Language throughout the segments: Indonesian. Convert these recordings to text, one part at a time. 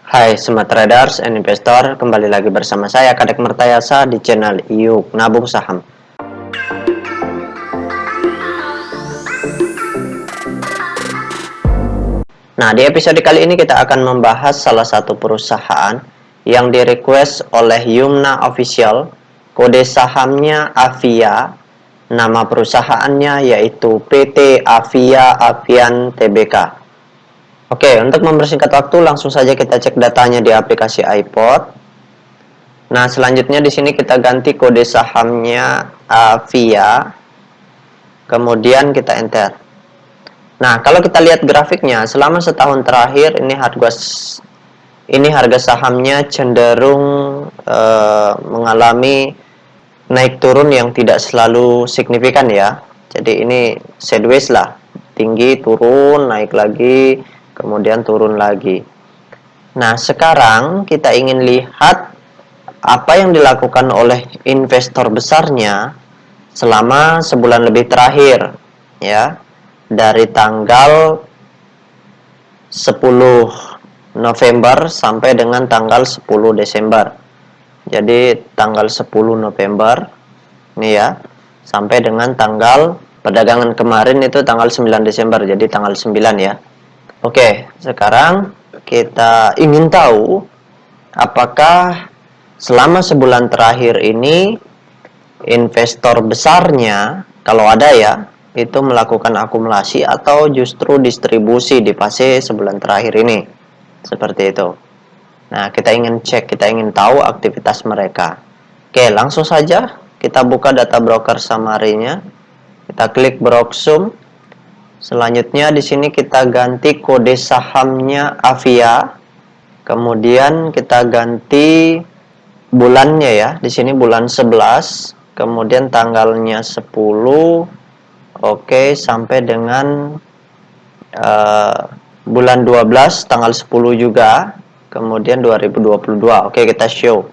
Hai Smart Traders and Investor, kembali lagi bersama saya Kadek Mertayasa di channel Yuk Nabung Saham. Nah, di episode kali ini kita akan membahas salah satu perusahaan yang di-request oleh Yumna Official, kode sahamnya Avia, nama perusahaannya yaitu PT Avia Avian Tbk. Oke, untuk mempersingkat waktu langsung saja kita cek datanya di aplikasi iPod. Nah, selanjutnya di sini kita ganti kode sahamnya Avia, kemudian kita enter. Nah, kalau kita lihat grafiknya, selama setahun terakhir ini harga sahamnya cenderung mengalami naik turun yang tidak selalu signifikan ya. Jadi ini sideways lah, tinggi turun, naik lagi, kemudian turun lagi. Nah, sekarang kita ingin lihat apa yang dilakukan oleh investor besarnya selama sebulan lebih terakhir ya, dari tanggal 10 November sampai dengan tanggal 10 Desember. Jadi tanggal 10 November nih ya, sampai dengan tanggal perdagangan kemarin itu tanggal 9 Desember, jadi tanggal 9 ya. Oke, sekarang kita ingin tahu apakah selama sebulan terakhir ini investor besarnya, kalau ada ya, itu melakukan akumulasi atau justru distribusi di fase sebulan terakhir ini. Seperti itu. Nah, kita ingin cek, kita ingin tahu aktivitas mereka. Oke, langsung saja kita buka data broker summary-nya. Kita klik browse. Selanjutnya di sini kita ganti kode sahamnya Avia. Kemudian kita ganti bulannya ya. Di sini bulan 11, kemudian tanggalnya 10. Oke, sampai dengan bulan 12 tanggal 10 juga. Kemudian 2022. Oke, kita show.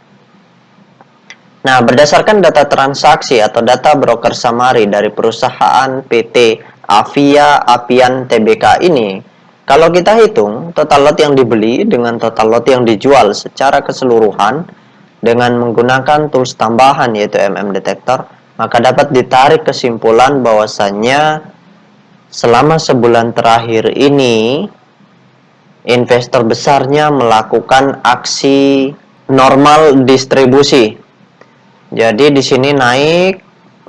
Nah, berdasarkan data transaksi atau data broker summary dari perusahaan PT Avia Avian Tbk ini, kalau kita hitung total lot yang dibeli dengan total lot yang dijual secara keseluruhan dengan menggunakan tools tambahan yaitu Detektor, maka dapat ditarik kesimpulan bahwasannya selama sebulan terakhir ini investor besarnya melakukan aksi normal distribusi. Jadi di sini naik,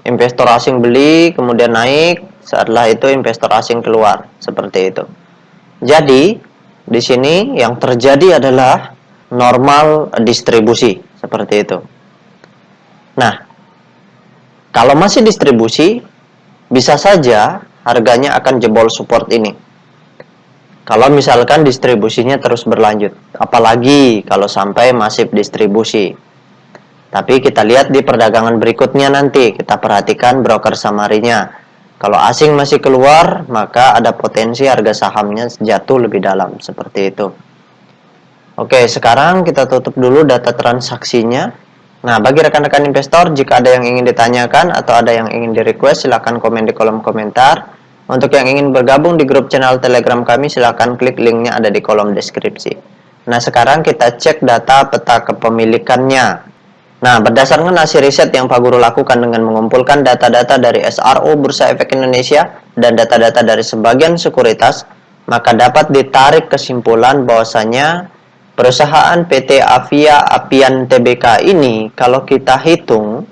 investor asing beli, kemudian naik, setelah itu investor asing keluar, seperti itu. Jadi di sini yang terjadi adalah normal distribusi, seperti itu. Nah, kalau masih distribusi, bisa saja harganya akan jebol support ini. Kalau misalkan distribusinya terus berlanjut, apalagi kalau sampai masif distribusi. Tapi kita lihat di perdagangan berikutnya nanti, kita perhatikan broker summary-nya. Kalau asing masih keluar, maka ada potensi harga sahamnya jatuh lebih dalam, seperti itu. Oke, sekarang kita tutup dulu data transaksinya. Nah, bagi rekan-rekan investor, jika ada yang ingin ditanyakan atau ada yang ingin di-request, silahkan komen di kolom komentar. Untuk yang ingin bergabung di grup channel Telegram kami, silahkan klik linknya ada di kolom deskripsi. Nah, sekarang kita cek data peta kepemilikannya. Nah, berdasarkan hasil riset yang Pak Guru lakukan dengan mengumpulkan data-data dari SRO Bursa Efek Indonesia dan data-data dari sebagian sekuritas, maka dapat ditarik kesimpulan bahwasanya perusahaan PT Avia Avian Tbk ini kalau kita hitung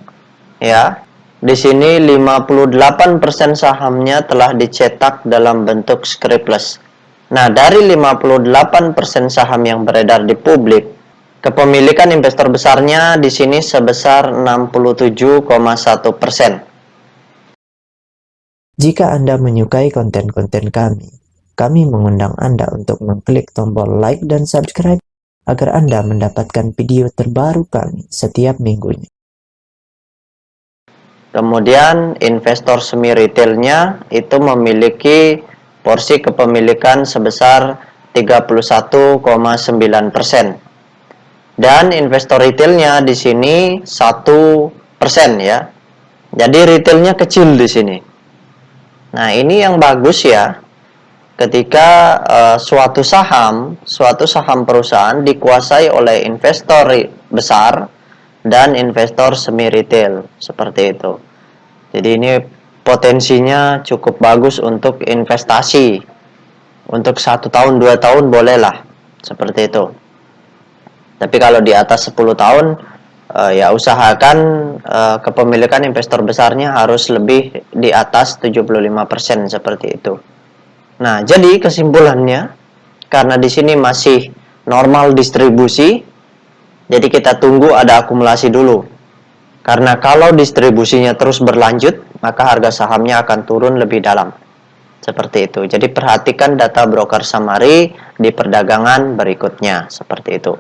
ya, di sini 58% sahamnya telah dicetak dalam bentuk scriptless. Nah, dari 58% saham yang beredar di publik, kepemilikan investor besarnya di sini sebesar 67,1%. Jika Anda menyukai konten-konten kami mengundang Anda untuk mengklik tombol like dan subscribe agar Anda mendapatkan video terbaru kami setiap minggunya. Kemudian investor semi retailnya itu memiliki porsi kepemilikan sebesar 31,9%. Dan investor retailnya di sini 1% ya. Jadi retailnya kecil di sini. Nah, ini yang bagus ya. ketika suatu saham perusahaan dikuasai oleh investor besar dan investor semi retail, seperti itu. Jadi ini potensinya cukup bagus untuk investasi, untuk 1 tahun 2 tahun bolehlah, seperti itu. Tapi kalau di atas 10 tahun ya usahakan kepemilikan investor besarnya harus lebih di atas 75%, seperti itu. Nah, jadi kesimpulannya, karena di sini masih normal distribusi, jadi kita tunggu ada akumulasi dulu. Karena kalau distribusinya terus berlanjut, maka harga sahamnya akan turun lebih dalam. Seperti itu. Jadi perhatikan data broker summary di perdagangan berikutnya, seperti itu.